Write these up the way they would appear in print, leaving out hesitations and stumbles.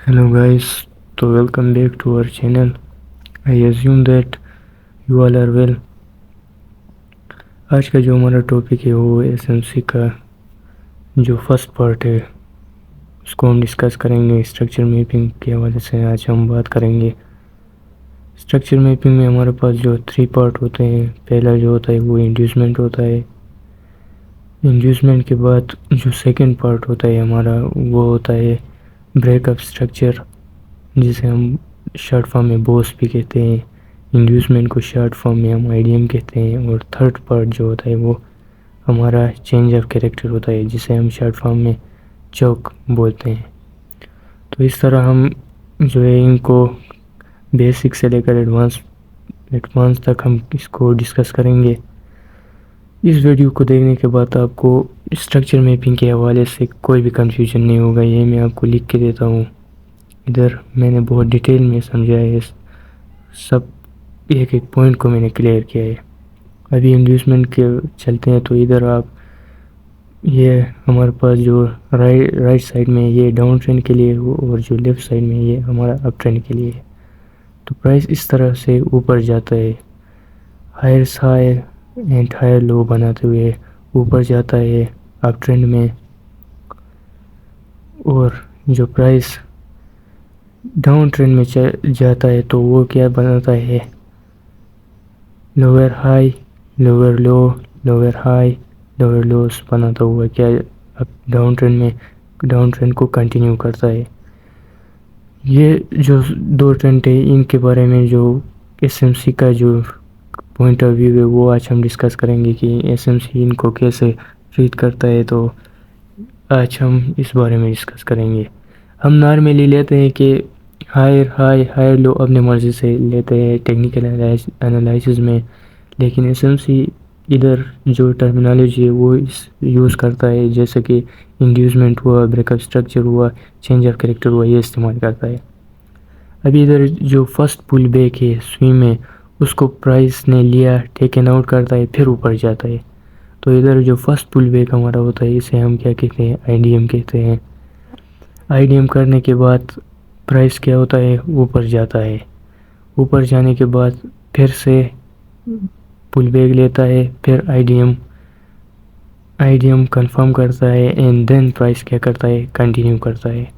Hello guys, तो welcome back to our channel. I assume that you all are well. आज का जो हमारा टॉपिक है वो एसएमसी का जो फर्स्ट पार्ट है उसको हम डिस्कस करेंगे। स्ट्रक्चर मैपिंग के हवाले से आज हम बात करेंगे। स्ट्रक्चर मैपिंग में हमारे पास जो 3 पार्ट होते हैं, पहला जो होता है वो इंड्यूसमेंट होता है। इंड्यूसमेंट के बाद जो सेकंड पार्ट होता है हमारा वो होता है ब्रेकअप स्ट्रक्चर, जिसे हम शॉर्ट फॉर्म में बॉस भी कहते हैं। इंड्यूसमेंट को शॉर्ट फॉर्म में हम आईडीएम कहते हैं। और थर्ड पार्ट जो होता है वो हमारा चेंज ऑफ कैरेक्टर होता है, जिसे हम शॉर्ट फॉर्म में चौक बोलते हैं। तो इस तरह हम जो है इनको बेसिक से लेकर एडवांस तक हम इसको डिस्कस करेंगे। इस वीडियो को देखने के बाद आपको स्ट्रक्चर मैपिंग के हवाले से कोई भी कन्फ्यूजन नहीं होगा। ये मैं आपको लिख के देता हूँ। इधर मैंने बहुत डिटेल में समझाया है, सब एक एक पॉइंट को मैंने क्लियर किया है। अभी इंड्यूसमेंट के चलते हैं। तो इधर आप ये हमारे पास जो राइट साइड में ये डाउन ट्रेंड के लिए और जो लेफ़्ट साइड में ये हमारा अप ट्रेंड के लिए है। तो प्राइस इस तरह से ऊपर जाता है, higher high and higher low बनाते हुए ऊपर जाता है अप ट्रेंड में। और जो प्राइस डाउन ट्रेंड में जाता है तो वो क्या बनाता है, लोअर हाई लोअर लो लोअर हाई लोअर लोस बनाता हुआ क्या अब डाउन ट्रेंड में डाउन ट्रेंड को कंटिन्यू करता है। ये जो 2 ट्रेंड है इनके बारे में जो एसएमसी का जो पॉइंट ऑफ व्यू है वो आज हम डिस्कस करेंगे कि एसएमसी इनको कैसे ट्रीट करता है। तो आज हम इस बारे में डिस्कस करेंगे। हम नॉर्मली लेते हैं कि हायर लो अपने मर्ज़ी से लेते हैं टेक्निकल एनालिसिस में, लेकिन एसएमसी इधर जो टर्मिनोलॉजी है वो इस यूज़ करता है, जैसे कि इंड्यूसमेंट हुआ, ब्रेकअप स्ट्रक्चर हुआ, चेंज ऑफ कैरेक्टर हुआ, ये इस्तेमाल करता है। अभी इधर जो फर्स्ट पुल बैक है स्विंग में, उसको प्राइस ने लिया, टेकन आउट करता है, फिर ऊपर जाता है। तो इधर जो फर्स्ट पुल बैक हमारा होता है इसे हम क्या कहते हैं, आईडीएम कहते हैं। आईडीएम करने के बाद प्राइस क्या होता है, ऊपर जाता है। ऊपर जाने के बाद फिर से पुल बैक लेता है, फिर आईडीएम कंफर्म करता है एंड देन प्राइस क्या करता है, कंटिन्यू करता है।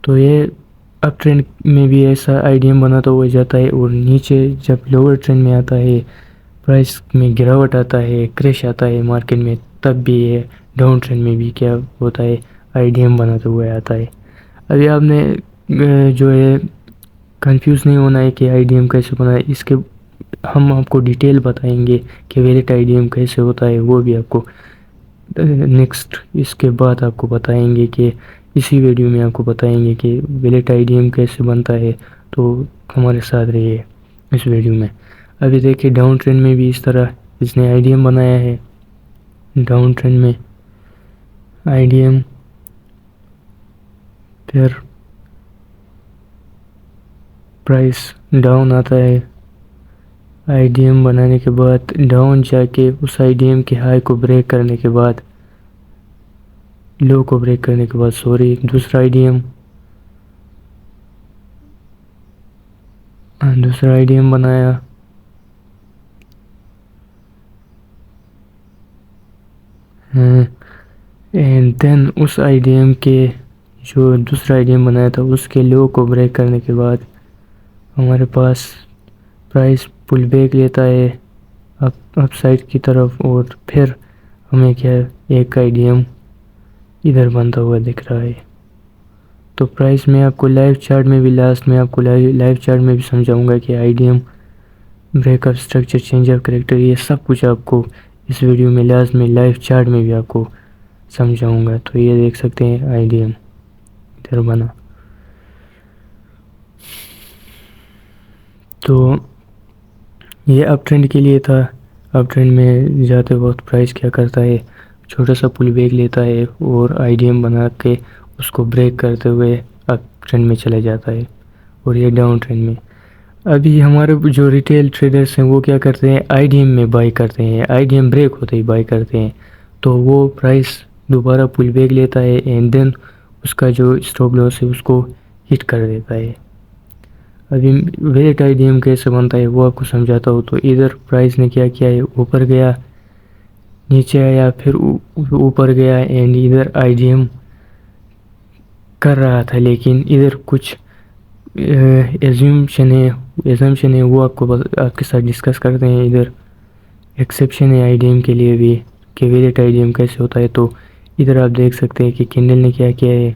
तो ये अप ट्रेंड में भी ऐसा आईडीएम बनाता हुआ जाता है। और नीचे जब लोअर ट्रेंड में आता है, प्राइस में गिरावट आता है, क्रैश आता है मार्केट में, तब भी ये डाउन ट्रेंड में भी क्या होता है, आईडीएम बनाते हुए आता है। अभी आपने जो है कंफ्यूज नहीं होना है कि आईडीएम कैसे बना है। इसके हम आपको डिटेल बताएंगे कि वैलिड आईडीएम कैसे होता है, वो भी आपको नेक्स्ट इसके बाद आपको बताएंगे कि इसी वीडियो में आपको बताएंगे कि वैलिड आईडीएम कैसे बनता है। तो हमारे साथ रहिए इस वीडियो में। अभी देखिए डाउन ट्रेंड में भी इस तरह इसने आईडीएम बनाया है। डाउन ट्रेंड में आईडीएम, फिर प्राइस डाउन आता है। आईडीएम बनाने के बाद डाउन जाके उस आईडीएम के हाई को ब्रेक करने के बाद, लो को ब्रेक करने के बाद सॉरी दूसरा आईडीएम बनाया। एंड देन उस आईडीएम के जो दूसरा आईडीएम बनाया था उसके लो को ब्रेक करने के बाद हमारे पास प्राइस पुल बैक लेता है अप साइड की तरफ। और फिर हमें क्या एक आईडीएम इधर बनता हुआ दिख रहा है। तो प्राइस में आपको लाइव चार्ट में भी लास्ट में आपको लाइव चार्ट में भी समझाऊंगा कि IDM, breakup structure, change of character, ये सब कुछ आपको इस वीडियो में लास्ट में लाइव चार्ट में भी आपको समझाऊंगा। तो ये देख सकते हैं आईडीएम इधर बना। तो ये अप ट्रेंड के लिए था। अप ट्रेंड में जाते वक्त प्राइस क्या करता है, छोटा सा पुल बैक लेता है और आईडीएम बना के उसको ब्रेक करते हुए अप ट्रेंड में चला जाता है। और ये डाउन ट्रेंड में अभी हमारे जो रिटेल ट्रेडर्स हैं वो क्या करते हैं, आईडीएम में बाई करते हैं। आईडीएम ब्रेक होते ही बाई करते हैं। तो वो प्राइस दोबारा पुल बैक लेता है एंड देन उसका जो स्टॉप लॉस है उसको हिट कर देता है। अभी वैलिड आईडीएम कैसे बनता है वो आपको समझाता हूँ। तो इधर प्राइस ने क्या किया है, ऊपर गया, नीचे आया, फिर ऊपर गया एंड इधर आईडीएम कर रहा था, लेकिन इधर कुछ एजम्पशन है वो आपके साथ डिस्कस करते हैं। इधर एक्सेप्शन है आईडीएम के लिए भी कि वैलिड आईडीएम कैसे होता है। तो इधर आप देख सकते हैं कि कैंडल ने क्या किया है,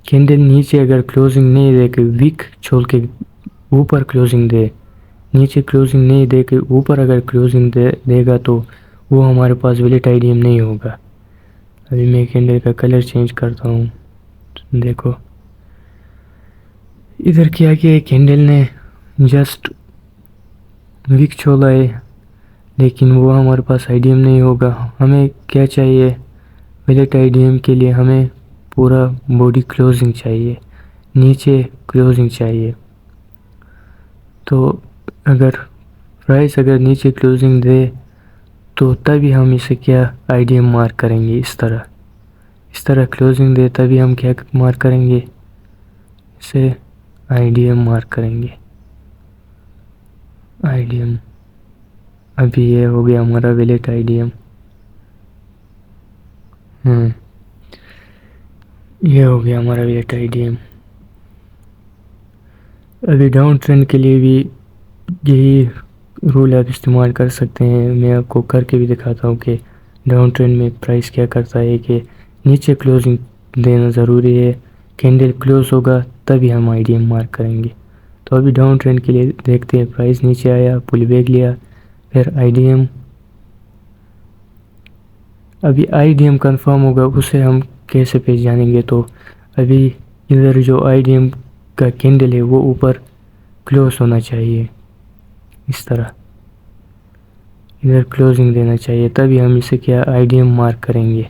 कैंडल नीचे अगर क्लोजिंग नहीं दे के विक छोड़ के ऊपर क्लोजिंग दे, नीचे क्लोजिंग नहीं दे के ऊपर अगर क्लोजिंग देगा तो वो हमारे पास वैलिड आईडीएम नहीं होगा। अभी मैं कैंडल का कलर चेंज करता हूँ। देखो इधर क्या किया है, कैंडल ने जस्ट विक छोड़ा है, लेकिन वो हमारे पास आईडीएम नहीं होगा। हमें क्या चाहिए, वैलिड आईडीएम के लिए हमें पूरा बॉडी क्लोजिंग चाहिए, नीचे क्लोजिंग चाहिए। तो अगर प्राइस अगर नीचे क्लोजिंग दे तो तभी हम इसे क्या आईडीएम मार्क करेंगे। इस तरह क्लोजिंग दे तभी हम क्या मार्क करेंगे, इसे आईडीएम मार्क करेंगे। आईडीएम अभी ये हो गया हमारा वैलिड आईडीएम। ये हो गया हमारा वैलिड आईडीएम। अभी डाउन ट्रेंड के लिए भी यही रूल आप इस्तेमाल कर सकते हैं। मैं आपको करके भी दिखाता हूँ कि डाउन ट्रेंड में प्राइस क्या करता है कि नीचे क्लोजिंग देना ज़रूरी है, कैंडल क्लोज होगा तभी हम आईडीएम मार्क करेंगे। तो अभी डाउन ट्रेंड के लिए देखते हैं, प्राइस नीचे आया, पुल बैक लिया, फिर आईडीएम। अभी आईडीएम कंफर्म होगा उसे हम कैसे पहचानेंगे, तो अभी इधर जो आईडीएम का कैंडल है वो ऊपर क्लोज होना चाहिए, इस तरह इधर क्लोजिंग देना चाहिए, तभी हम इसे क्या आईडीएम मार्क करेंगे।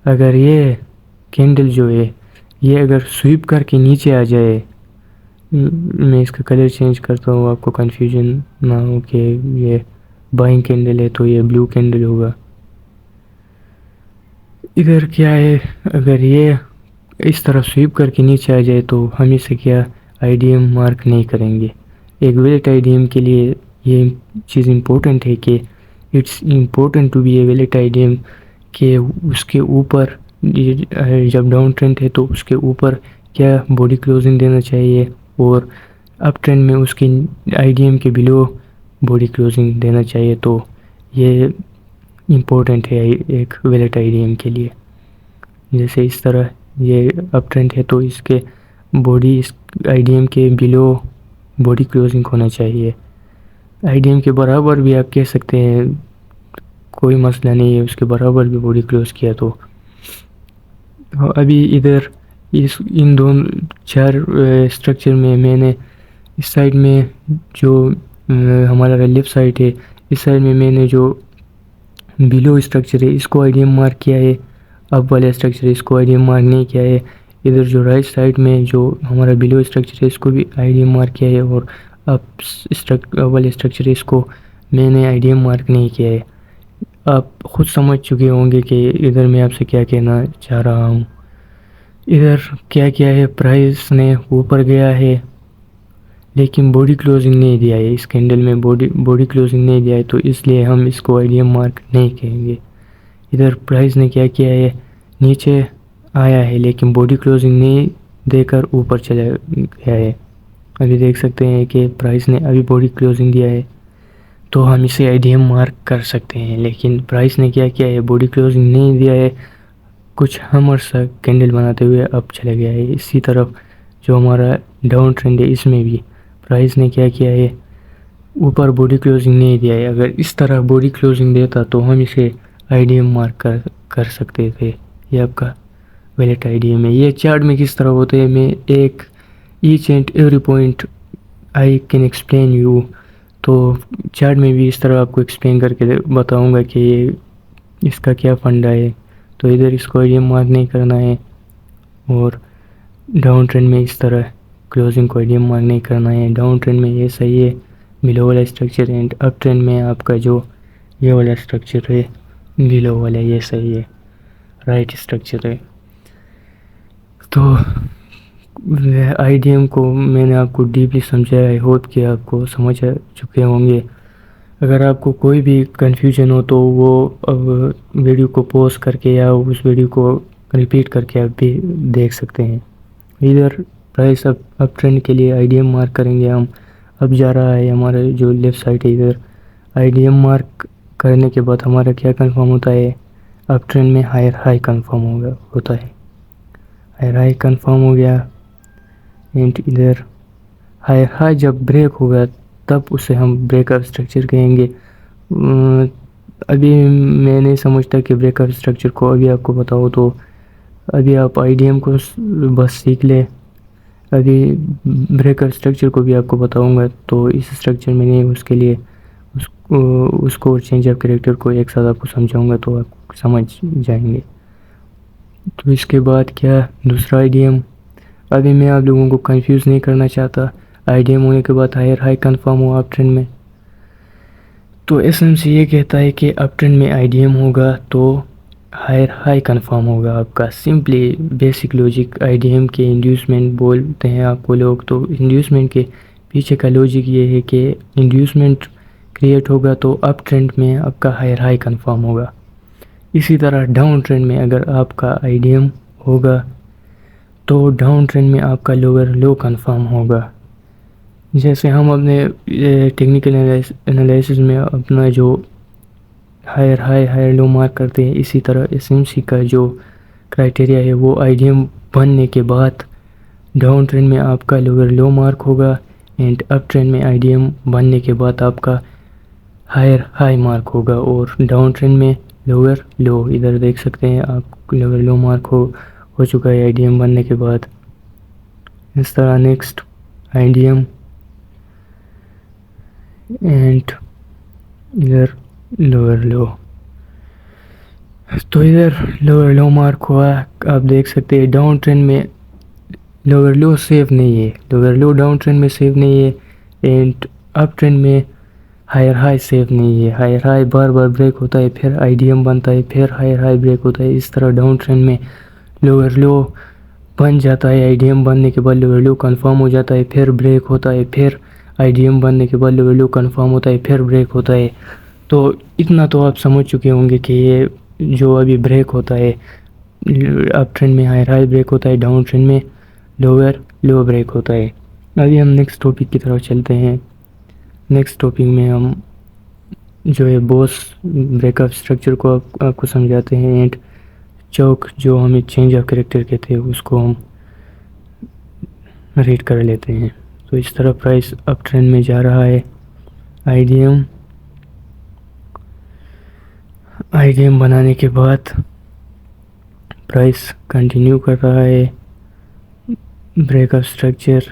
अगर ये कैंडल जो है ये अगर स्वीप करके नीचे आ जाए, मैं इसका कलर चेंज करता हूँ आपको कन्फ्यूजन ना हो कि ये बाइंग कैंडल है तो ये ब्लू कैंडल होगा। इधर क्या है, अगर ये इस तरह स्वीप करके नीचे आ जाए तो हम इसे क्या आईडीएम मार्क नहीं करेंगे। एक वैलिड आईडीएम के लिए ये चीज़ इम्पोर्टेंट है कि it's important to be a valid IDM के उसके ऊपर जब डाउन ट्रेंड है तो उसके ऊपर क्या बॉडी क्लोजिंग देना चाहिए, और अप ट्रेंड में उसकी आईडीएम के बिलो बॉडी क्लोजिंग देना चाहिए। तो ये इम्पोर्टेंट है एक वैलिड आईडीएम के लिए। जैसे इस तरह ये अप ट्रेंड है तो इसके बॉडी इस आईडीएम के बिलो बॉडी क्लोजिंग होना चाहिए। आईडीएम के बराबर भी आप कह सकते हैं, कोई मसला नहीं है, उसके बराबर भी बॉडी क्लोज किया तो। अभी इधर इन दोनों चार स्ट्रक्चर में मैंने इस साइड में जो हमारा लेफ्ट साइड है, इस साइड में मैंने जो बिलो स्ट्रक्चर है इसको आईडीएम मार्क किया है, अप वाला स्ट्रक्चर है इसको आईडीएम मार्क नहीं किया है। इधर जो राइट साइड में जो हमारा बिलो स्ट्रक्चर है इसको भी आईडीएम मार्क किया है, और अप वाले स्ट्रक्चर है इसको मैंने आईडीएम मार्क नहीं किया है। आप खुद समझ चुके होंगे कि इधर मैं आपसे क्या कहना चाह रहा हूँ। इधर क्या किया है, प्राइस ने ऊपर गया है लेकिन बॉडी क्लोजिंग नहीं दिया है, इस कैंडल में बॉडी क्लोजिंग नहीं दिया है, तो इसलिए हम इसको आईडीएम मार्क नहीं कहेंगे। इधर प्राइस ने क्या किया है, नीचे आया है लेकिन बॉडी क्लोजिंग नहीं देकर ऊपर चला गया है। अभी देख सकते हैं कि प्राइस ने अभी बॉडी क्लोजिंग दिया है तो हम इसे आईडीएम मार्क कर सकते हैं, लेकिन प्राइस ने क्या किया है, बॉडी क्लोजिंग नहीं दिया है, कुछ हमर सा कैंडल बनाते हुए अब चला गया है। इसी तरफ जो हमारा डाउन ट्रेंड है इसमें भी प्राइस ने क्या किया है, ऊपर बॉडी क्लोजिंग नहीं दिया है। अगर इस तरह बॉडी क्लोजिंग देता तो हम इसे आईडीएम मार्क कर सकते थे। ये आपका वैलिड आईडीएम है। ये चार्ट में किस तरह होते हैं, मैं एक each and every point I can explain you, तो चार्ट में भी इस तरह आपको एक्सप्लेन करके बताऊंगा कि ये इसका क्या फंडा है। तो इधर इसको आईडीएम मार्क नहीं करना है, और डाउन ट्रेंड में इस तरह क्लोजिंग को आईडीएम मार्क नहीं करना है। डाउन ट्रेंड में ये सही है बिलो वाला स्ट्रक्चर, एंड अप ट्रेंड में आपका जो ये वाला स्ट्रक्चर है बिलो वाला ये सही है, राइट स्ट्रक्चर है। तो आईडीएम को मैंने आपको डीपली समझाया, आई होप कि आपको समझ आ चुके होंगे। अगर आपको कोई भी कन्फ्यूजन हो तो वो अब वीडियो को पॉज करके या उस वीडियो को रिपीट करके आप भी देख सकते हैं। इधर प्राइस अप ट्रेंड के लिए आईडीएम मार्क करेंगे हम। अब जा रहा है हमारा जो लेफ़्ट साइड है, इधर आईडीएम मार्क करने के बाद हमारा क्या कंफर्म होता है, अप ट्रेंड में हायर हाई कंफर्म होता है। हायर हाई कंफर्म हो गया एंड इधर हायर हाई जब ब्रेक होगा तब उसे हम ब्रेकअप स्ट्रक्चर कहेंगे। अभी मैं नहीं समझता कि ब्रेकअप स्ट्रक्चर को अभी आपको बताओ, तो अभी आप आईडीएम को बस सीख ले। अभी ब्रेकअप स्ट्रक्चर को भी आपको बताऊंगा, तो इस स्ट्रक्चर में नहीं, उसके लिए उसको और चेंज ऑफ कैरेक्टर को एक साथ आपको समझाऊंगा तो आप समझ जाएंगे। तो इसके बाद क्या, दूसरा आईडीएम। अभी मैं आप लोगों को कंफ्यूज नहीं करना चाहता। आईडीएम होने के बाद हायर हाई कंफर्म हो अप ट्रेंड में, तो एसएमसी ये कहता है कि अप ट्रेंड में आईडीएम होगा तो हायर हाई कंफर्म होगा आपका। सिंपली बेसिक लॉजिक, आईडीएम के इंड्यूसमेंट बोलते हैं आपको लोग, तो इंड्यूसमेंट के पीछे का लॉजिक ये है कि इंड्यूसमेंट क्रिएट होगा तो अप ट्रेंड में आपका हायर हाई कंफर्म होगा। इसी तरह डाउन ट्रेंड में अगर आपका आईडीएम होगा तो डाउन ट्रेंड में आपका लोअर लो कंफर्म होगा। जैसे हम अपने टेक्निकल एनालिसिस में अपना जो higher high higher low mark करते हैं, इसी तरह एसएमसी का जो क्राइटेरिया है वो आईडीएम बनने के बाद डाउन ट्रेंड में आपका लोअर लो मार्क होगा एंड अप ट्रेंड में आईडीएम बनने के बाद आपका हायर हाई मार्क होगा और डाउन ट्रेंड में लोअर लो। इधर देख सकते हैं आप, लोअर लो मार्क हो चुका है आईडीएम बनने के बाद। इस तरह नेक्स्ट आईडीएम एंड इधर लोअर लो। तो इधर लोअर लो मार्क हुआ, आप देख सकते हैं डाउन ट्रेंड में लोअर लो सेफ नहीं है, लोअर लो डाउन ट्रेंड में सेफ नहीं है एंड अप ट्रेंड में हायर हाई सेफ नहीं है। हायर हाई बार बार ब्रेक होता है, फिर आईडीएम बनता है, फिर हायर हाई ब्रेक होता है। इस तरह डाउन ट्रेंड में लोअर लो बन जाता है, आईडीएम बनने के बाद लोअर लो कंफर्म हो जाता है, फिर ब्रेक होता है, फिर आईडीएम बनने के बाद लोअर लो कंफर्म होता है, फिर ब्रेक होता है। तो इतना तो आप समझ चुके होंगे कि ये जो अभी ब्रेक होता है, अप ट्रेंड में हायर हाई ब्रेक होता है, डाउन ट्रेंड में लोअर लो ब्रेक होता है। अभी हम नेक्स्ट टॉपिक की तरफ चलते हैं। नेक्स्ट टॉपिक में हम जो है बॉस ब्रेकअप स्ट्रक्चर को आपको समझाते हैं एंड चौक जो हमें चेंज ऑफ कैरेक्टर कहते हैं उसको हम रीड कर लेते हैं। तो इस तरह प्राइस अप ट्रेंड में जा रहा है। आईडीएम बनाने के बाद प्राइस कंटिन्यू कर रहा है ब्रेकअप स्ट्रक्चर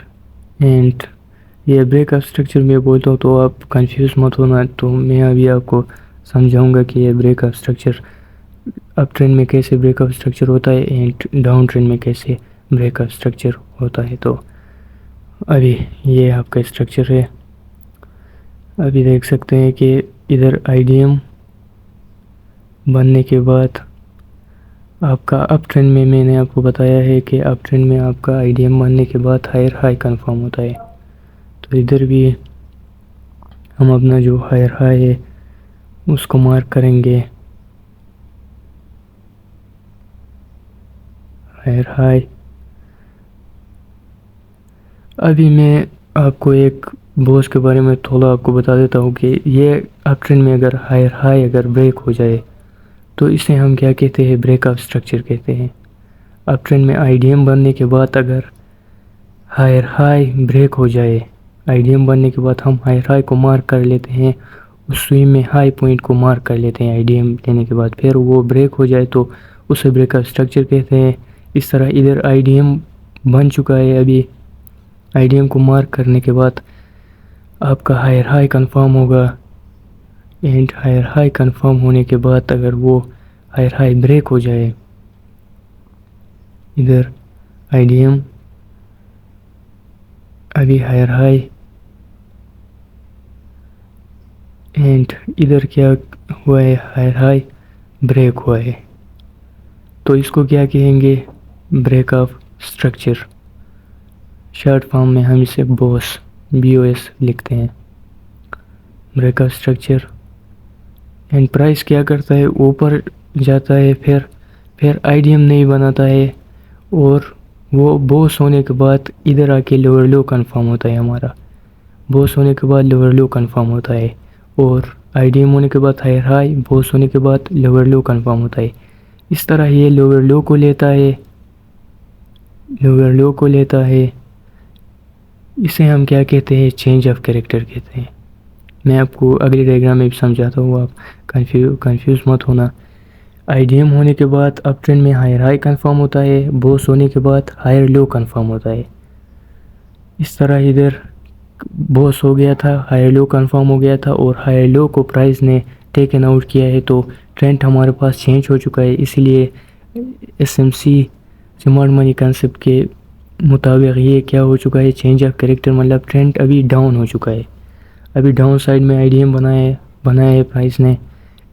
एंड ये ब्रेकअप स्ट्रक्चर मैं बोलता हूँ तो आप कंफ्यूज मत होना। तो मैं अभी आपको समझाऊंगा कि ये ब्रेकअप स्ट्रक्चर अप ट्रेंड में कैसे ब्रेकअप स्ट्रक्चर होता है एंड डाउन ट्रेंड में कैसे ब्रेकअप स्ट्रक्चर होता है। तो अभी ये आपका स्ट्रक्चर है। अभी देख सकते हैं कि इधर आईडीएम बनने के बाद आपका अप ट्रेंड में, मैंने आपको बताया है कि अप ट्रेंड में आपका आईडीएम बनने के बाद हायर हाई कंफर्म होता है। तो इधर भी हम अपना जो हायर हाई है उसको मार्क करेंगे। Higher high. अभी मैं आपको एक बॉस के बारे में थोड़ा आपको बता देता हूँ कि ये अप ट्रेंड में अगर हायर हाई अगर ब्रेक हो जाए तो इसे हम क्या कहते हैं, ब्रेकअप स्ट्रक्चर कहते हैं। अप ट्रेंड में आईडीएम बनने के बाद अगर हायर हाई ब्रेक हो जाए, आईडीएम बनने के बाद हम हायर हाई को मार्क कर लेते हैं, उस स्विंग में हाई पॉइंट को मार्क कर लेते हैं आईडीएम लेने के बाद, फिर वो ब्रेक हो जाए तो उसे ब्रेकअप स्ट्रक्चर कहते हैं। इस तरह इधर आईडीएम बन चुका है। अभी आईडीएम को मार्क करने के बाद आपका हायर हाई कंफर्म होगा एंड हायर हाई कंफर्म होने के बाद अगर वो हायर हाई ब्रेक हो जाए, इधर आईडीएम अभी हायर हाई एंड इधर क्या हुआ है, हायर हाई ब्रेक हुआ है, तो इसको क्या कहेंगे, ब्रेकअप स्ट्रक्चर। शॉर्ट फॉर्म में हम इसे बॉस BOS लिखते हैं। ब्रेकअप स्ट्रक्चर एंड प्राइस क्या करता है, ऊपर जाता है, फिर IDM नहीं बनाता है, और वो बॉस होने के बाद इधर आके लोअर लो कंफर्म होता है। हमारा बॉस होने के बाद लोअर लो कंफर्म होता है, और IDM होने के बाद हायर हाई, बॉस होने के बाद लोअर लो कंफर्म होता है। इस तरह ये लोअर लो को लेता है, लोअर लो को लेता है। इसे हम क्या कहते हैं, चेंज ऑफ कैरेक्टर कहते हैं। मैं आपको अगले डायग्राम में भी समझाता हूँ, आप कंफ्यूज मत होना। IDM होने के बाद अप ट्रेंड में हायर हाई कंफर्म होता है, बॉस होने के बाद हायर लो कंफर्म होता है। इस तरह इधर बॉस हो गया था, हायर लो कंफर्म हो गया था, और हायर लो को प्राइस ने टेकन आउट किया है, तो ट्रेंड हमारे पास चेंज हो चुका है। इसलिए SMC स्मार्ट मनी कंसेप्ट के मुताबिक ये क्या हो चुका है, चेंज ऑफ कैरेक्टर, मतलब ट्रेंड अभी डाउन हो चुका है। अभी डाउन साइड में IDM बनाया है प्राइस ने,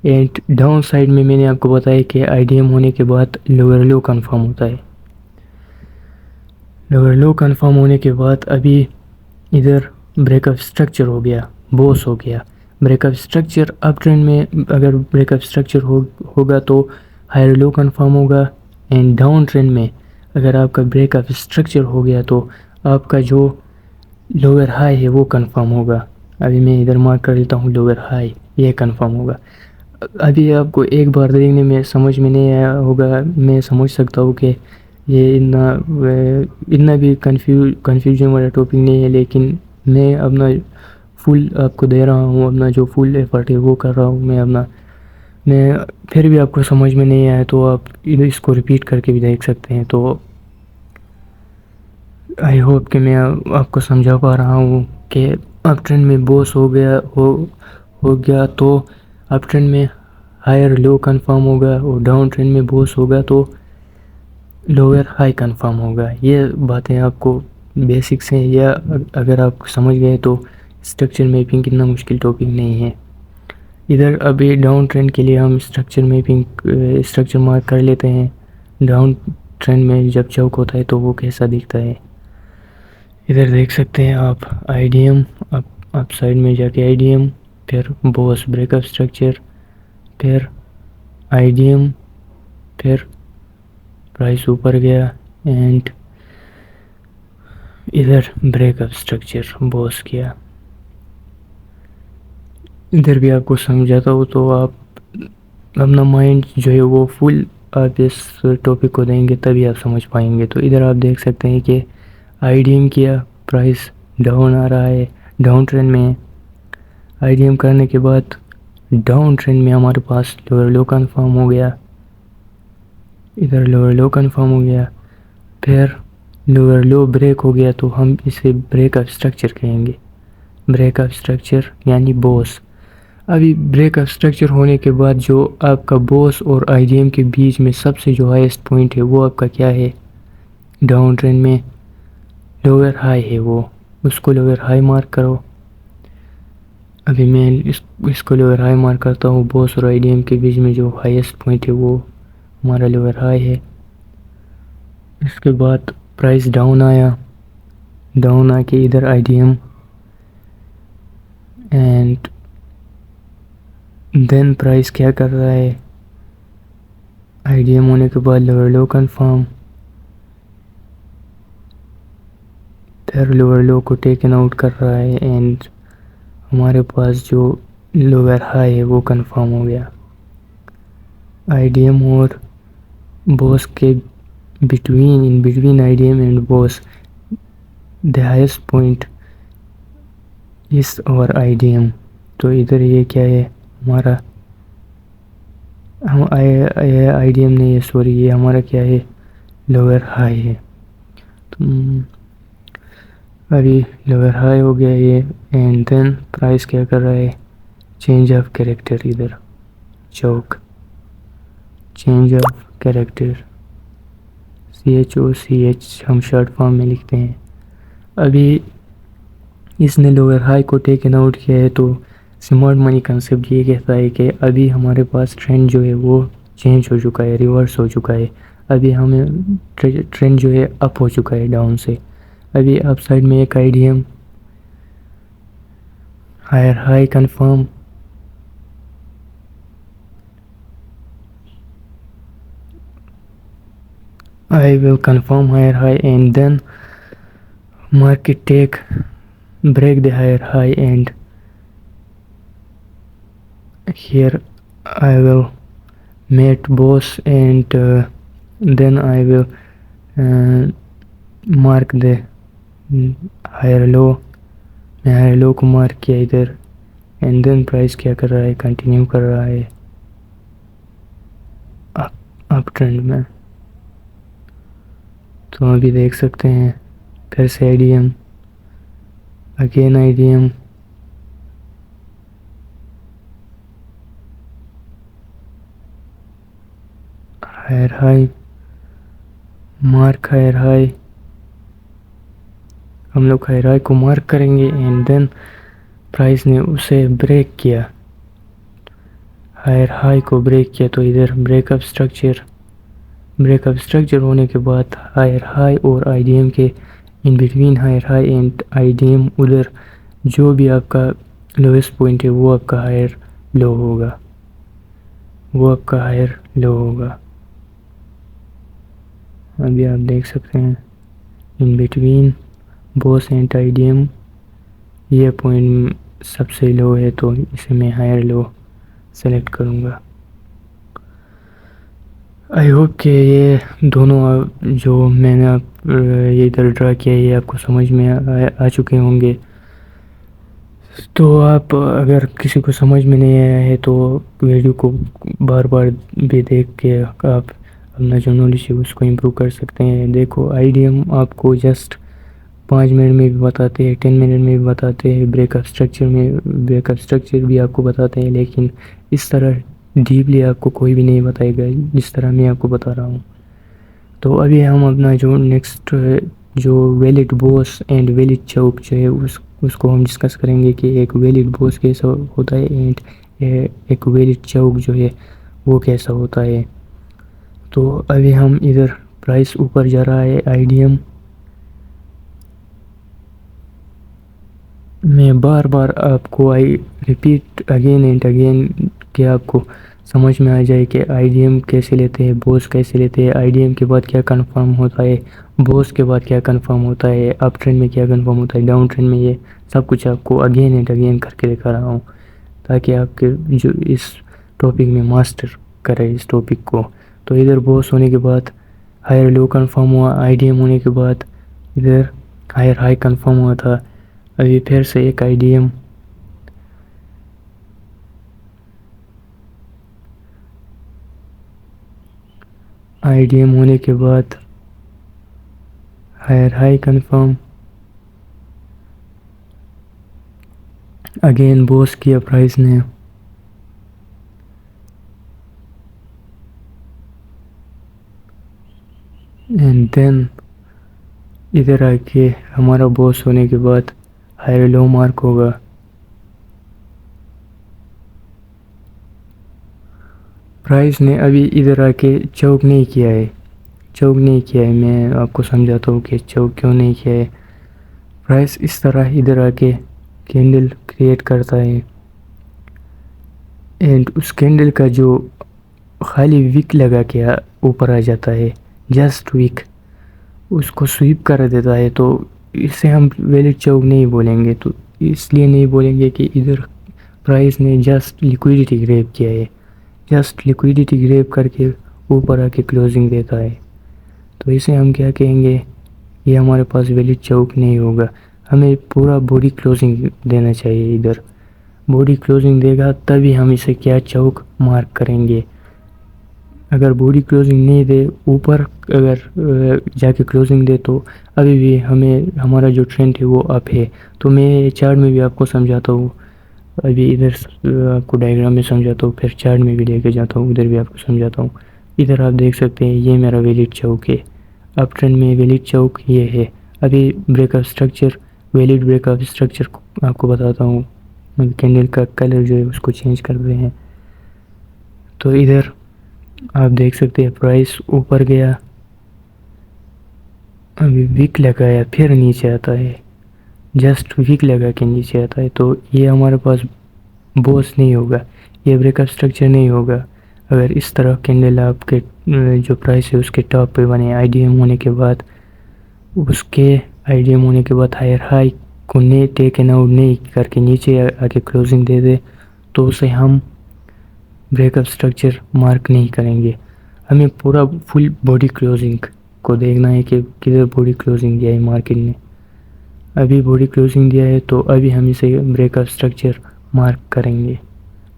एंड डाउन साइड में मैंने आपको बताया कि IDM होने के बाद लोअर लो कंफर्म होता है। लोअर लो कंफर्म होने के बाद अभी इधर ब्रेकअप स्ट्रक्चर हो गया, बॉस हो गया। ब्रेकअप स्ट्रक्चर अप ट्रेंड में अगर ब्रेकअप स्ट्रक्चर होगा तो हायर लो कंफर्म होगा, एंड डाउन ट्रेंड में अगर आपका ब्रेकअप स्ट्रक्चर हो गया तो आपका जो लोअर हाई है वो कंफर्म होगा। अभी मैं इधर मार्क कर लेता हूँ, लोअर हाई ये कंफर्म होगा। अभी आपको एक बार देखने में समझ में नहीं आया होगा, मैं समझ सकता हूँ कि ये इतना भी कन्फ्यूजन वाला टॉपिक नहीं है, लेकिन मैं अपना फुल आपको दे रहा हूँ, अपना जो फुल एफर्ट है वो कर रहा हूँ मैं अपना। मैं फिर भी आपको समझ में नहीं आया तो आप इसको रिपीट करके भी देख सकते हैं। तो आई होप कि मैं आपको समझा पा रहा हूँ कि अप ट्रेंड में बॉस हो गया तो अप ट्रेंड में हायर लो कंफर्म होगा, और डाउन ट्रेंड में बॉस होगा तो लोअर हाई कंफर्म होगा। ये बातें आपको बेसिक्स हैं, या अगर आप समझ गए तो स्ट्रक्चर मैपिंग कितना मुश्किल टॉपिक नहीं है। इधर अभी डाउन ट्रेंड के लिए हम स्ट्रक्चर मार्क कर लेते हैं। डाउन ट्रेंड में जब चौक होता है तो वो कैसा दिखता है, इधर देख सकते हैं आप। IDM अप साइड में जाके IDM, फिर बॉस ब्रेकअप स्ट्रक्चर, फिर IDM, फिर प्राइस ऊपर गया, एंड इधर ब्रेकअप स्ट्रक्चर बॉस किया। इधर भी आपको समझाता हूँ तो आप अपना माइंड जो है वो फुल आप इस टॉपिक को देंगे तभी आप समझ पाएंगे। तो इधर आप देख सकते हैं कि IDM किया, प्राइस डाउन आ रहा है, डाउन ट्रेंड में है। IDM करने के बाद डाउन ट्रेंड में हमारे पास लोअर लो कंफर्म हो गया, इधर लोअर लो कंफर्म हो गया, फिर लोअर लो ब्रेक हो गया तो हम इसे ब्रेकअप स्ट्रक्चर कहेंगे। ब्रेकअप स्ट्रक्चर यानी बॉस। अभी ब्रेकअप स्ट्रक्चर होने के बाद जो आपका बॉस और IDM के बीच में सबसे जो हाईएस्ट पॉइंट है वो आपका क्या है, डाउन ट्रेंड में लोअर हाई है, वो उसको लोअर हाई मार्क करो। अभी मैं इसको लोअर हाई मार्क करता हूँ। बॉस और IDM के बीच में जो हाईएस्ट पॉइंट है वो हमारा लोअर हाई है। इसके बाद प्राइस डाउन आया, डाउन आके इधर IDM, एंड देन प्राइस क्या कर रहा है, IDM होने के बाद लोअर लो कंफर्म, फिर लोअर लो को टेकन आउट कर रहा है, एंड हमारे पास जो लोअर हाई है वो कंफर्म हो गया। IDM और बॉस के in between IDM and boss the highest point इस और IDM। तो इधर ये क्या है हमारा, हम IDM नहीं है, सॉरी, ये हमारा क्या है, लोअर हाई है। तो अभी लोअर हाई हो गया ये, एंड देन प्राइस क्या कर रहा है, चेंज ऑफ कैरेक्टर, इधर चौक, चेंज ऑफ कैरेक्टर, CHOCH हम शॉर्ट फॉर्म में लिखते हैं। अभी इसने लोअर हाई को टेकन आउट किया है, तो स्मार्ट मनी कंसेप्ट ये कहता है कि अभी हमारे पास ट्रेंड जो है वो चेंज हो चुका है, रिवर्स हो चुका है। अभी हमें ट्रेंड जो है अप हो चुका है डाउन से। अभी अप साइड में एक IDM, higher high confirm, I will confirm higher high and then market take break the higher high, and here I will meet boss, and then I will uh, mark the higher low. मैं higher low को mark किया इधर, and then price क्या कर रहा है, continue कर रहा है अप ट्रेंड में। तो अभी देख सकते हैं फिर से IDM, again IDM, higher high, mark higher high, हम लोग हायर हाई को मार्क करेंगे एंड देन प्राइस ने उसे ब्रेक किया, हायर हाई को ब्रेक किया, तो इधर ब्रेकअप स्ट्रक्चर, ब्रेकअप स्ट्रक्चर होने के बाद हायर हाई और आईडीएम के in between higher high and IDM, उधर जो भी आपका लोएस्ट पॉइंट है वो आपका हायर लो होगा, वो आपका हायर लो होगा। अभी आप देख सकते हैं in between boss and IDM ये पॉइंट सबसे लो है, तो इसे मैं हायर लो सेलेक्ट करूँगा। आई होप कि ये दोनों जो मैंने ये इधर ड्रा किया ये आपको समझ में आ चुके होंगे। तो आप अगर किसी को समझ में नहीं आया है तो वीडियो को बार बार भी देख के आप अपना जो नॉलेज है उसको इम्प्रूव कर सकते हैं। देखो आईडीएम आपको जस्ट 5 मिनट में भी बताते हैं, 10 मिनट में भी बताते हैं, ब्रेकअप स्ट्रक्चर भी आपको बताते हैं, लेकिन इस तरह डीपली आपको कोई भी नहीं बताएगा जिस तरह मैं आपको बता रहा हूँ। तो अभी हम अपना जो नेक्स्ट जो वैलिड बॉस एंड वैलिड चौक जो है उसको हम डिस्कस करेंगे कि एक वैलिड बॉस कैसा होता है एंड एक वैलिड चौक जो है वो कैसा होता है। तो अभी हम इधर प्राइस ऊपर जा रहा है आईडीएम, मैं बार बार आपको रिपीट अगेन एंड अगेन कि आपको समझ में आ जाए कि आईडीएम कैसे लेते हैं, बॉस कैसे लेते हैं, आईडीएम के बाद क्या कंफर्म होता है, बॉस के बाद क्या कंफर्म होता है, अप ट्रेंड में क्या कंफर्म होता है, डाउन ट्रेंड में, ये सब कुछ आपको अगेन एंड अगेन करके दिखा रहा हूँ ताकि आपके जो इस टॉपिक में मास्टर करें इस टॉपिक को। तो इधर बॉस होने के बाद हायर लो कंफर्म हुआ, आईडीएम होने के बाद इधर हायर हाई कंफर्म हुआ था, अभी फिर से एक आईडीएम, आईडीएम होने के बाद higher high confirm, again BOS किया प्राइस ने, एंड देन इधर आके हमारा बॉस होने के बाद हायर लो मार्क होगा, प्राइस ने अभी इधर आके चौक नहीं किया है, चौक नहीं किया है, मैं आपको समझाता हूँ कि चौक क्यों नहीं किया है। प्राइस इस तरह इधर आके कैंडल क्रिएट करता है एंड उस कैंडल का जो खाली विक लगा के ऊपर आ जाता है, जस्ट विक उसको स्वीप कर देता है, तो इसे हम वैलिड चौक नहीं बोलेंगे। तो इसलिए नहीं बोलेंगे कि इधर प्राइस ने जस्ट लिक्विडिटी ग्रैब किया है, जस्ट लिक्विडिटी ग्रैब करके ऊपर आके क्लोजिंग देता है, तो इसे हम क्या कहेंगे, ये हमारे पास वैलिड चौक नहीं होगा। हमें पूरा बॉडी क्लोजिंग देना चाहिए, इधर बॉडी क्लोजिंग देगा तभी हम इसे क्या चौक मार्क करेंगे। अगर बॉडी क्लोजिंग नहीं दे, ऊपर अगर जाके क्लोजिंग दे, तो अभी भी हमें हमारा जो ट्रेंड है वो अप है। तो मैं चार्ट में भी आपको समझाता हूँ, अभी इधर आपको डायग्राम में समझाता हूँ, फिर चार्ट में भी लेके जाता हूँ, उधर भी आपको समझाता हूँ। इधर आप देख सकते हैं ये मेरा वैलिड चौक है, अप ट्रेंड में वैलिड चौक ये है। अभी breakup structure, valid breakup structure आपको बताता हूँ, कैंडल का कलर जो है उसको चेंज कर रहे हैं। तो इधर आप देख सकते हैं प्राइस ऊपर गया, अभी विक लगाया फिर नीचे आता है, जस्ट विक लगा के नीचे आता है, तो ये हमारे पास बॉस नहीं होगा, ये ब्रेकअप स्ट्रक्चर नहीं होगा। अगर इस तरह कैंडल आपके जो प्राइस है उसके टॉप पे बने आईडीएम होने के बाद, उसके आईडीएम होने के बाद हायर हाई को ने टेकन आउट नहीं करके नीचे आके क्लोजिंग दे दे, तो उसे हम ब्रेकअप स्ट्रक्चर मार्क नहीं करेंगे। हमें पूरा फुल बॉडी क्लोजिंग को देखना है कि किधर बॉडी क्लोजिंग दिया है मार्केट ने। अभी बॉडी क्लोजिंग दिया है तो अभी हम इसे ब्रेकअप स्ट्रक्चर मार्क करेंगे।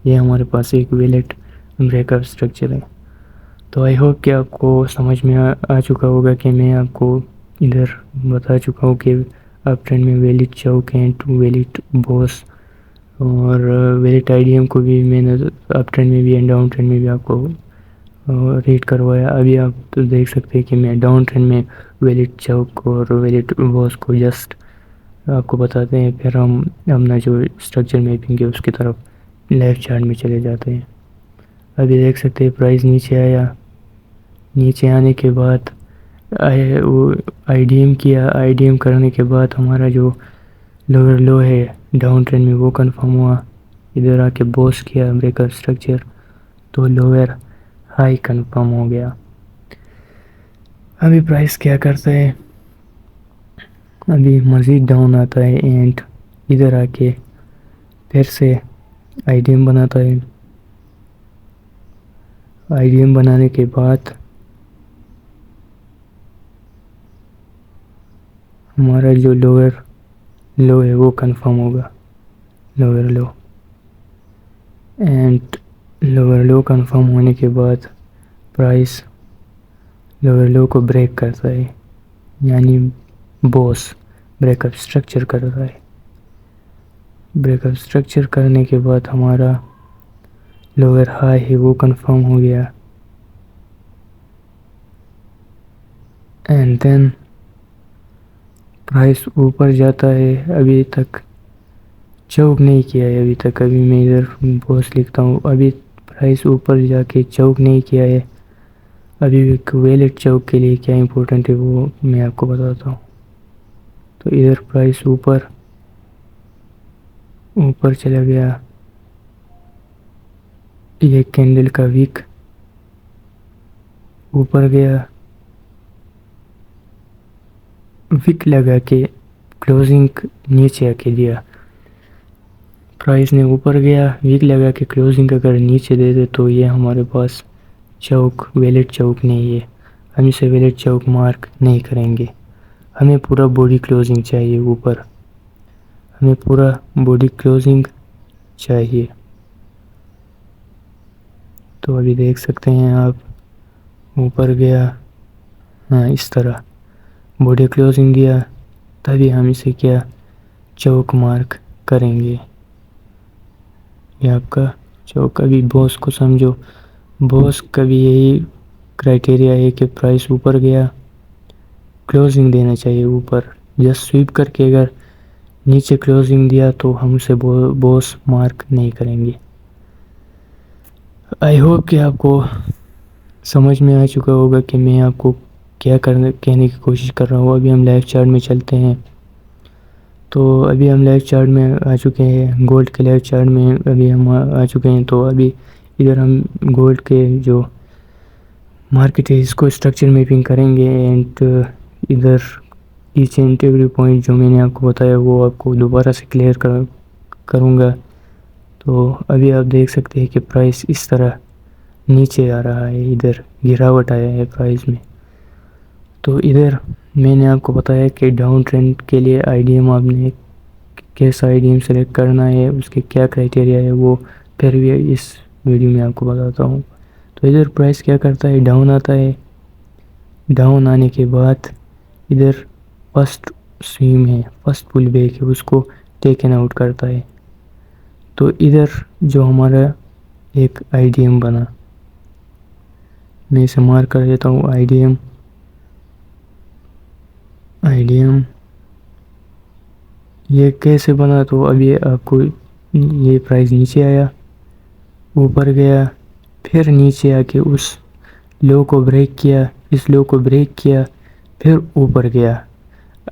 ये हमारे पास एक वैलिड ब्रेकअप स्ट्रक्चर है। तो आई होप कि आपको समझ में आ चुका होगा कि मैं आपको इधर बता चुका हूँ कि अप ट्रेंड में valid chalk and valid boss और वैलिड आईडीएम को भी मैंने अप ट्रेंड में भी एंड डाउन ट्रेंड में भी आपको रीड करवाया। अभी आप तो देख सकते हैं कि मैं डाउन ट्रेंड में वैलिड चौक और वैलिड बॉस को जस्ट आपको बताते हैं, फिर हम अपना जो स्ट्रक्चर मैपिंग है उसकी तरफ लेफ़्ट चार्ट में चले जाते हैं। अभी देख सकते हैं प्राइस नीचे आया, नीचे आने के बाद वो आईडीएम किया, आईडीएम करने के बाद हमारा जो लोअर लो है डाउन ट्रेंड में वो कंफर्म हुआ, इधर आके बॉस किया ब्रेकअप स्ट्रक्चर, तो लोअर हाई कंफर्म हो गया। अभी प्राइस क्या करता है, अभी मज़ीद डाउन आता है एंड इधर आके फिर से आईडीएम बनाता है। आईडीएम बनाने के बाद हमारा जो लोअर लो है वो कंफर्म होगा, lower low, and lower low confirm होने के बाद प्राइस लोअर लो को ब्रेक करता है, यानी बॉस ब्रेकअप स्ट्रक्चर करता है। ब्रेकअप स्ट्रक्चर करने के बाद हमारा लोअर हाई है वो कंफर्म हो गया, एंड देन प्राइस ऊपर जाता है। अभी तक चौक नहीं किया है, अभी तक, अभी मैं इधर बॉस लिखता हूँ, अभी प्राइस ऊपर जाके चौक नहीं किया है। अभी एक वैलिड चौक के लिए क्या इम्पोर्टेंट है वो मैं आपको बताता हूँ। तो इधर प्राइस ऊपर चला गया, ये कैंडल का विक ऊपर गया, विक लगा के क्लोजिंग नीचे आके दिया। प्राइस ने ऊपर गया, विक लगा के क्लोजिंग अगर नीचे दे दे तो ये हमारे पास चौक वैलिड चौक नहीं है, हम इसे वैलिड चौक मार्क नहीं करेंगे। हमें पूरा बॉडी क्लोजिंग चाहिए ऊपर, हमें पूरा बॉडी क्लोजिंग चाहिए। तो अभी देख सकते हैं आप, ऊपर गया, हाँ इस तरह बॉडी क्लोजिंग दिया, तभी हम इसे क्या चौक मार्क करेंगे। ये आपका चौक। अभी बॉस को समझो, बॉस का भी यही क्राइटेरिया है कि प्राइस ऊपर गया, क्लोजिंग देना चाहिए ऊपर, जस्ट स्वीप करके अगर नीचे क्लोजिंग दिया तो हम उसे बॉस मार्क नहीं करेंगे। आई होप कि आपको समझ में आ चुका होगा कि मैं आपको क्या कहने की कोशिश कर रहा हूँ। अभी हम लाइव चार्ट में चलते हैं। तो अभी हम लाइव चार्ट में आ चुके हैं, गोल्ड के लाइव चार्ट में अभी हम आ चुके हैं। तो अभी इधर हम गोल्ड के जो मार्केट है इसको स्ट्रक्चर मैपिंग करेंगे, एंड इधर ईच एंड एवरी पॉइंट जो मैंने आपको बताया वो आपको दोबारा से क्लियर करूँगा। तो अभी आप देख सकते हैं कि प्राइस इस तरह नीचे आ रहा है, इधर गिरावट आया है प्राइस में। तो इधर मैंने आपको बताया कि डाउन ट्रेंड के लिए आईडीएम आपने कैसा आईडीएम सेलेक्ट करना है, उसके क्या क्राइटेरिया है, वो फिर भी इस वीडियो में आपको बताता हूँ। तो इधर प्राइस क्या करता है, डाउन आता है, डाउन आने के बाद इधर फर्स्ट स्विंग है, फर्स्ट पुल बैक है, उसको टेकन आउट करता है। तो इधर जो हमारा एक आईडीएम बना, मैं इसे मार्क कर देता हूँ, आईडीएम ये कैसे बना। तो अभी आपको ये प्राइस नीचे आया, ऊपर गया, फिर नीचे आके उस लो को ब्रेक किया, इस लो को ब्रेक किया, फिर ऊपर गया।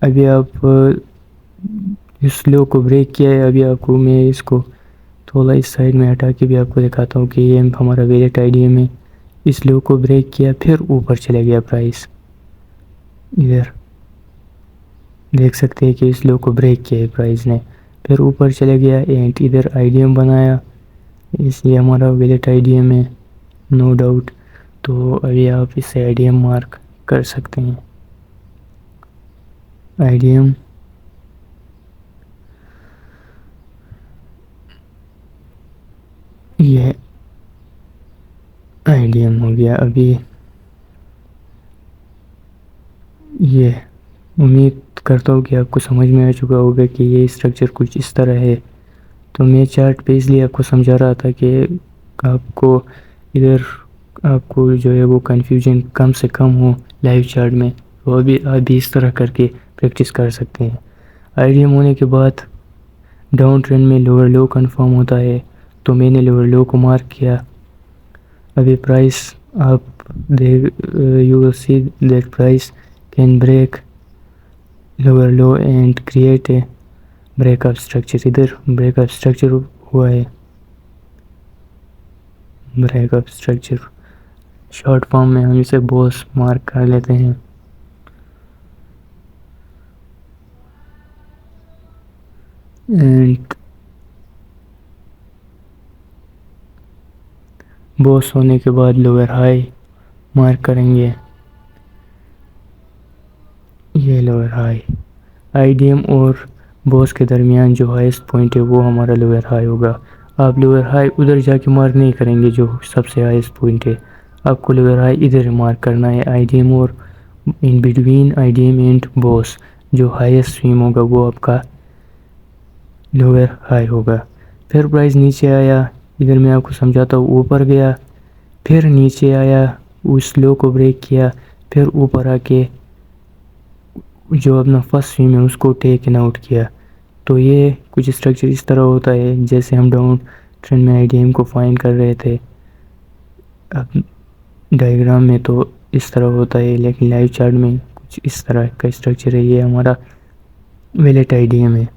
अभी आप इस लो को ब्रेक किया है। अभी आपको मैं इसको थोड़ा इस साइड में हटा के भी आपको दिखाता हूँ कि ये हमारा वेलेट आईडीएम है। इस लो को ब्रेक किया, फिर ऊपर चले गया प्राइस। इधर देख सकते हैं कि इस लो को ब्रेक किया है प्राइस ने, फिर ऊपर चले गया एंड इधर आईडीएम बनाया। ये हमारा वेलेट आईडीएम है, नो डाउट। तो अभी आप इसे आईडीएम मार्क कर सकते हैं। आईडीएम ये आईडीएम हो गया। अभी ये उम्मीद करता हूँ कि आपको समझ में आ चुका होगा कि ये स्ट्रक्चर कुछ इस तरह है। तो मैं चार्ट पे इसलिए आपको समझा रहा था कि आपको इधर आपको जो है वो कन्फ्यूजन कम से कम हो लाइव चार्ट में। तो अभी इस तरह करके प्रैक्टिस कर सकते हैं। आईडीएम होने के बाद डाउन ट्रेंड में लोअर लो कंफर्म होता है, तो मैंने लोअर लो को मार्क किया। अभी प्राइस आप you will see that price can break lower low and create a breakup structure. इधर ब्रेकअप स्ट्रक्चर हुआ है। ब्रेकअप स्ट्रक्चर शॉर्ट फॉर्म में हम इसे बॉस मार्क कर लेते हैं। एंड बॉस होने के बाद लोअर हाई मार्क करेंगे। ये लोअर हाई आईडीएम और बॉस के दरमियान जो हाईएस्ट पॉइंट है वो हमारा लोअर हाई होगा। आप लोअर हाई उधर जाके मार्क नहीं करेंगे जो सबसे हाईएस्ट पॉइंट है, आपको लोअर हाई इधर मार्क करना है आईडीएम और इन बिटवीन आईडीएम एंड बॉस जो हाईएस्ट स्विंग होगा वो आपका लोअर हाई होगा। फिर प्राइस नीचे आया, इधर मैं आपको समझाता हूँ। ऊपर गया, फिर नीचे आया, उस लो को ब्रेक किया, फिर ऊपर आके जो अपना फर्स्ट स्विंग है उसको टेक आउट किया। तो ये कुछ स्ट्रक्चर इस तरह होता है जैसे हम डाउन ट्रेंड में आईडीएम को फाइंड कर रहे थे। अब डायग्राम में तो इस तरह होता है, लेकिन लाइव चार्ट में कुछ इस तरह का स्ट्रक्चर है। ये हमारा वेलेट आईडीएम है।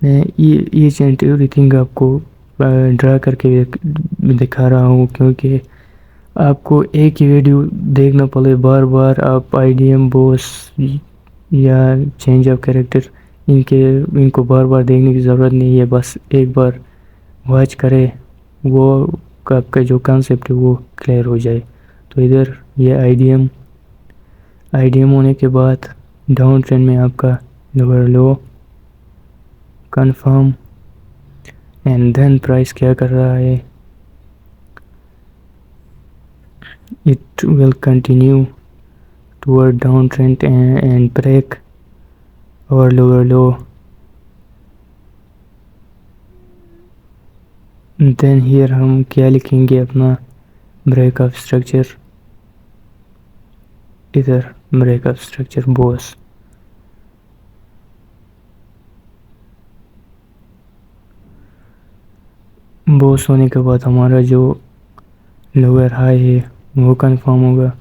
मैं ये एंड एवरीथिंग आपको ड्रा करके दिखा रहा हूँ क्योंकि आपको एक ही वीडियो देखना पड़े बार बार। आप आईडीएम बॉस या चेंज ऑफ कैरेक्टर इनको बार बार देखने की ज़रूरत नहीं है। बस एक बार वॉच करें, वो आपका जो कॉन्सेप्ट है वो क्लियर हो जाए। तो इधर ये आईडीएम होने के बाद डाउन ट्रेंड में आपका lower low confirm and then price क्या कर रहा है, it will continue toward downtrend and break our lower low. Then here हम क्या लिखेंगे अपना ब्रेकअप स्ट्रक्चर। इधर ब्रेकअप स्ट्रक्चर बॉस। बॉस होने के बाद हमारा जो लोअर हाई है वो कंफर्म होगा।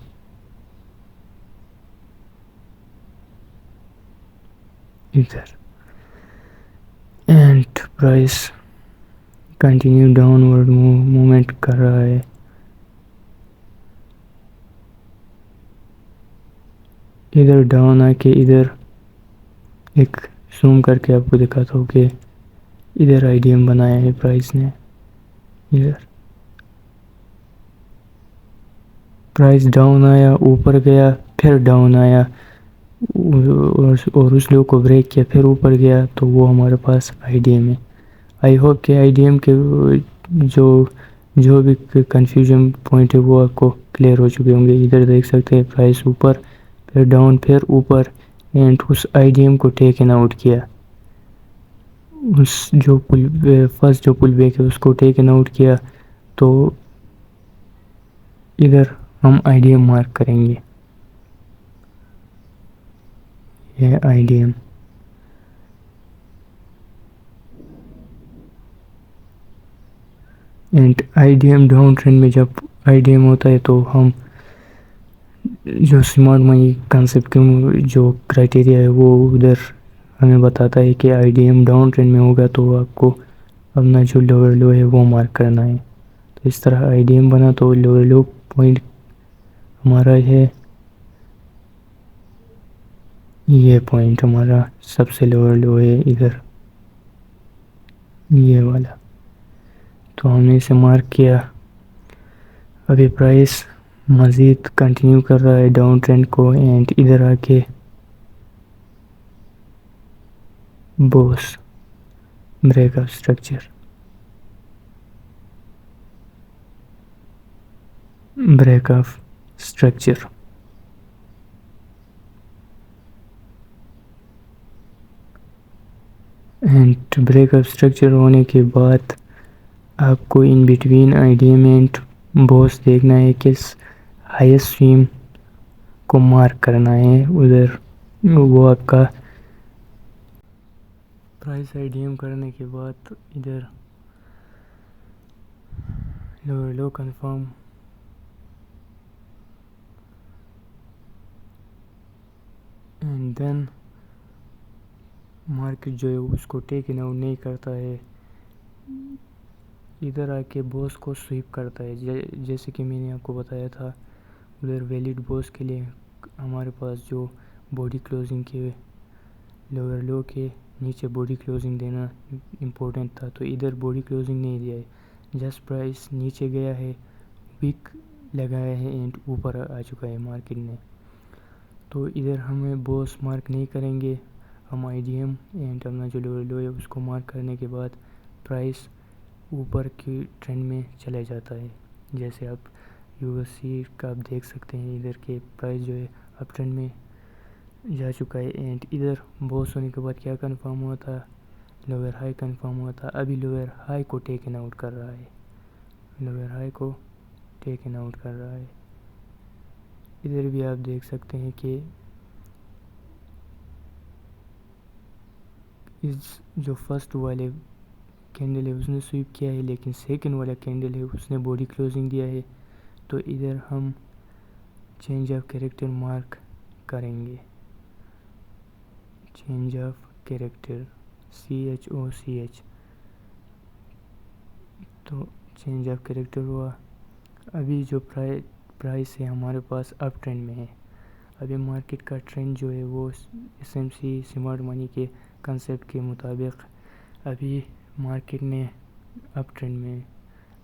इधर and price continue downward movement कर रहा है। इधर डाउन आके इधर एक जूम करके आपको दिखाता हूँ कि इधर आईडीएम बनाया है प्राइस ने। इधर प्राइस डाउन आया, ऊपर गया, फिर डाउन आया और उस लो को ब्रेक किया, फिर ऊपर गया, तो वो हमारे पास आईडीएम है। आई होप कि आईडीएम के जो भी कंफ्यूजन पॉइंट है वो आपको क्लियर हो चुके होंगे। इधर देख सकते हैं प्राइस ऊपर, फिर डाउन, फिर ऊपर एंड उस आईडीएम को टेकन आउट किया। उस जो फर्स्ट जो पुल बैक है उसको टेकन आउट किया। तो इधर हम आईडीएम मार्क करेंगे। ये IDM and IDM down trend में जब आईडीएम होता है तो हम जो स्मार्ट मनी कंसेप्ट के जो क्राइटेरिया है वो उधर हमें बताता है कि आईडीएम डाउन ट्रेंड में होगा तो आपको अपना जो लोअर लो है वो मार्क करना है। तो इस तरह आईडीएम बना तो लोअर लो पॉइंट हमारा है, ये पॉइंट हमारा सबसे लोअर लो है इधर, ये वाला। तो हमने इसे मार्क किया। अभी प्राइस मज़ीद कंटिन्यू कर रहा है डाउन ट्रेंड को एंड इधर आके Bose breakup structure, breakup structure and breakup structure होने के बाद आपको इन बिटवीन आईडीएम एंड बोस देखना है किस हाईएस्ट स्विंग को मार्क करना है उधर। वो आपका प्राइस आईडीएम करने के बाद इधर lower low confirm and then market जो है उसको टेक इन आउट नहीं करता है, इधर आके बॉस को स्वीप करता है। जैसे कि मैंने आपको बताया था उधर वैलिड बॉस के लिए हमारे पास जो बॉडी क्लोजिंग के लोअर लो के नीचे बॉडी क्लोजिंग देना इम्पोर्टेंट था, तो इधर बॉडी क्लोजिंग नहीं दिया है। जस्ट प्राइस नीचे गया है, विक लगाया है एंड ऊपर आ चुका है मार्केट में। तो इधर हमें बॉस मार्क नहीं करेंगे, हम आईडीएम एंड अपना जो लोअर लो है उसको मार्क करने के बाद प्राइस ऊपर की ट्रेंड में चला जाता है। जैसे आप यूएससी का आप देख सकते हैं इधर के प्राइस जो है अप ट्रेंड में जा चुका है एंड इधर बॉस होने के बाद क्या कंफर्म हुआ था, लोअर हाई कंफर्म हुआ था। अभी लोअर हाई को टेकन आउट कर रहा है, लोअर हाई को टेकन आउट कर रहा है। इधर भी आप देख सकते हैं कि इस जो फर्स्ट वाले कैंडल है उसने स्वीप किया है, लेकिन सेकंड वाला कैंडल है उसने बॉडी क्लोजिंग दिया है। तो इधर हम चेंज ऑफ कैरेक्टर मार्क करेंगे, चेंज ऑफ कैरेक्टर CHOCH। तो चेंज ऑफ कैरेक्टर हुआ। अभी जो प्राइस है हमारे पास अप ट्रेंड में है। अभी मार्केट का ट्रेंड जो है वो SMC स्मार्ट मनी के कंसेप्ट के मुताबिक अभी मार्केट ने अप ट्रेंड में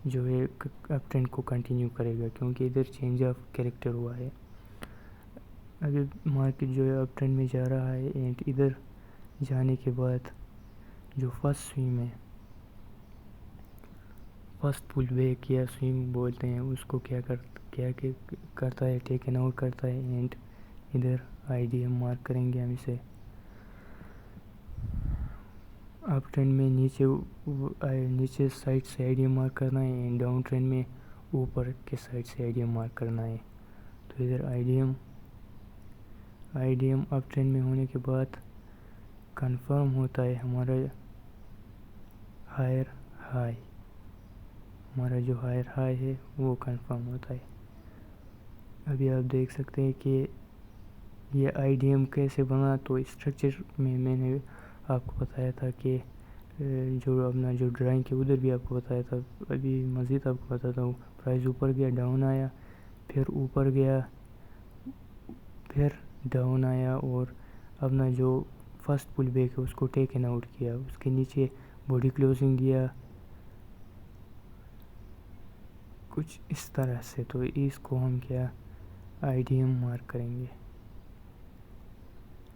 जो है अप ट्रेंड को कंटिन्यू करेगा, क्योंकि इधर चेंज ऑफ कैरेक्टर हुआ है। अभी मार्केट जो है अप ट्रेंड में जा रहा है एंड इधर जाने के बाद जो फर्स्ट स्विंग है, फर्स्ट पुल बैक या स्विंग बोलते हैं उसको, करता है, टेकन आउट करता है एंड इधर आईडीएम मार्क करेंगे हम इसे। अप ट्रेंड में नीचे साइड से आईडीएम मार्क करना है एंड डाउन ट्रेंड में ऊपर के साइड से आईडीएम मार्क करना है। तो इधर आईडीएम अप ट्रेंड में होने के बाद कंफर्म होता है हमारा हायर हाई, हमारा जो हायर हाई है वो कंफर्म होता है। अभी आप देख सकते हैं कि ये आईडीएम कैसे बना। तो स्ट्रक्चर में मैंने आपको बताया था कि जो अपना जो ड्राइंग के उधर भी आपको बताया था, अभी मज़ीद आपको बताता हूँ। प्राइस ऊपर गया, डाउन आया, फिर ऊपर गया, फिर डाउन आया और अपना जो फर्स्ट पुल बैक है उसको टेकन आउट किया, उसके नीचे बॉडी क्लोजिंग दिया कुछ इस तरह से। तो इसको हम क्या आईडीएम मार्क करेंगे,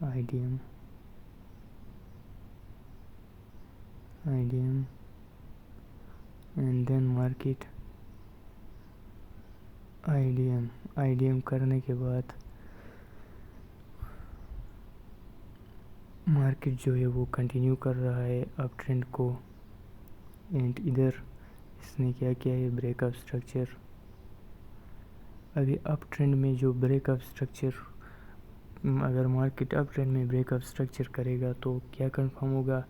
IDM and then market IDM करने के बाद मार्केट जो है वो कंटिन्यू कर रहा है अप ट्रेंड को एंड इधर इसने क्या किया है ब्रेकअप स्ट्रक्चर। अभी अप ट्रेंड में जो ब्रेकअप स्ट्रक्चर, अगर मार्केट अप ट्रेंड में ब्रेकअप स्ट्रक्चर करेगा तो क्या कंफर्म होगा,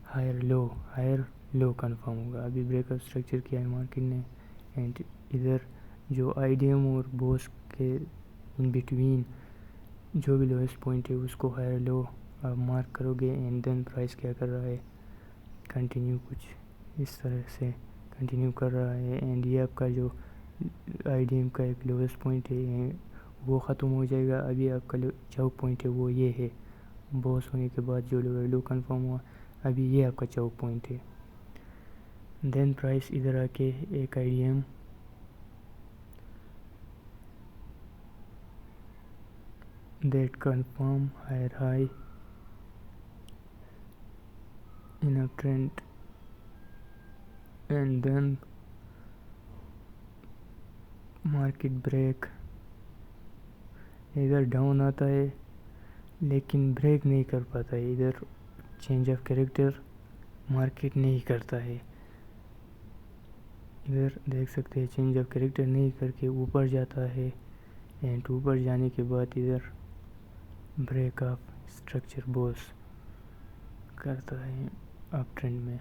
हायर लो कंफर्म होगा। अभी ब्रेकअप स्ट्रक्चर किया है मार्केट ने एंड इधर जो आईडीएम और बोस के इन बिटवीन जो भी लोएस्ट पॉइंट है उसको हायर लो आप मार्क करोगे एंड देन प्राइस क्या कर रहा है, कंटिन्यू कुछ इस तरह से कंटिन्यू कर रहा है। एंड ये आपका जो आईडीएम का एक लोएस्ट पॉइंट है वो ख़त्म हो जाएगा। अभी आपका चौक पॉइंट है वो ये है, बॉस होने के बाद जो लो कंफर्म हुआ, अभी ये आपका चौक पॉइंट है। देन प्राइस इधर आके एक IDM that confirm higher high in a trend and then market break, इधर डाउन आता है लेकिन ब्रेक नहीं कर पाता है, इधर चेंज ऑफ कैरेक्टर मार्केट नहीं करता है। इधर देख सकते हैं चेंज ऑफ कैरेक्टर नहीं करके ऊपर जाता है एंड ऊपर जाने के बाद इधर ब्रेक ऑफ स्ट्रक्चर बॉस करता है अप ट्रेंड में।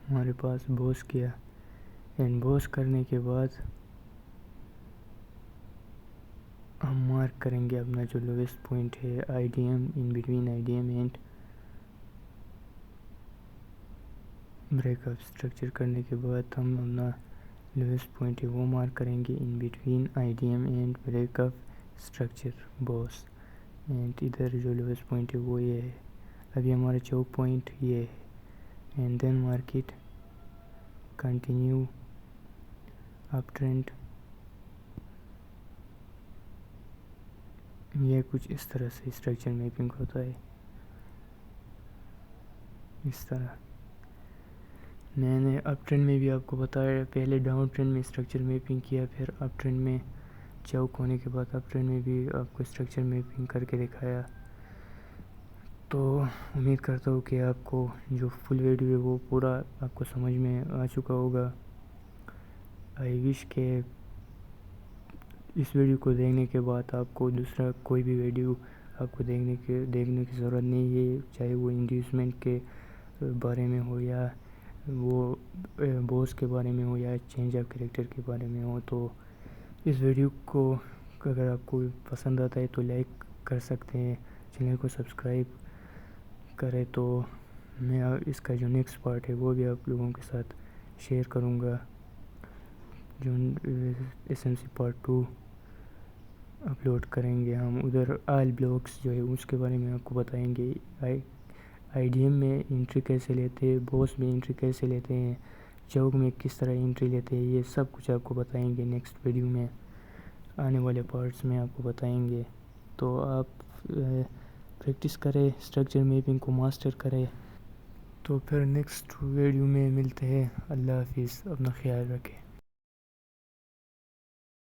हमारे पास बॉस किया एंड बॉस करने के बाद हम मार्क करेंगे अपना जो लोएस्ट पॉइंट है IDM, in between IDM and break of structure करने के बाद हम अपना लोएस्ट पॉइंट है वो मार्क करेंगे in between IDM and break of structure BOS. And इधर जो लोएस्ट पॉइंट है वो ये है, अभी हमारा चौक पॉइंट ये है। And then market continue uptrend, ये कुछ इस तरह से स्ट्रक्चर मैपिंग होता है। इस तरह मैंने अप ट्रेंड में भी आपको बताया, पहले डाउन ट्रेंड में स्ट्रक्चर मैपिंग किया, फिर अप ट्रेंड में चौक होने के बाद अप ट्रेंड में भी आपको स्ट्रक्चर मैपिंग करके दिखाया। तो उम्मीद करता हूँ कि आपको जो फुल वीडियो है वो पूरा आपको समझ में आ चुका होगा। आई विश के इस वीडियो को देखने के बाद आपको दूसरा कोई भी वीडियो आपको देखने की ज़रूरत नहीं है, चाहे वो इंड्यूसमेंट के बारे में हो या वो बॉस के बारे में हो या चेंज ऑफ कैरेक्टर के बारे में हो। तो इस वीडियो को अगर आपको पसंद आता है तो लाइक कर सकते हैं, चैनल को सब्सक्राइब करें। तो मैं इसका जो नेक्स्ट पार्ट है वो भी आप लोगों के साथ शेयर करूँगा, जो एसएमसी पार्ट 2 अपलोड करेंगे हम। उधर आयल ब्लॉक्स जो है उसके बारे में आपको बताएंगे, आईडीएम में एंट्री कैसे लेते हैं, बॉस में एंट्री कैसे लेते हैं, चौक में किस तरह एंट्री लेते हैं, ये सब कुछ आपको बताएंगे नेक्स्ट वीडियो में, आने वाले पार्ट्स में आपको बताएंगे। तो आप प्रैक्टिस करें, स्ट्रक्चर मैपिंग को मास्टर करें। तो फिर नेक्स्ट वीडियो में मिलते हैं। अल्लाह हाफिज़, अपना ख्याल रखें।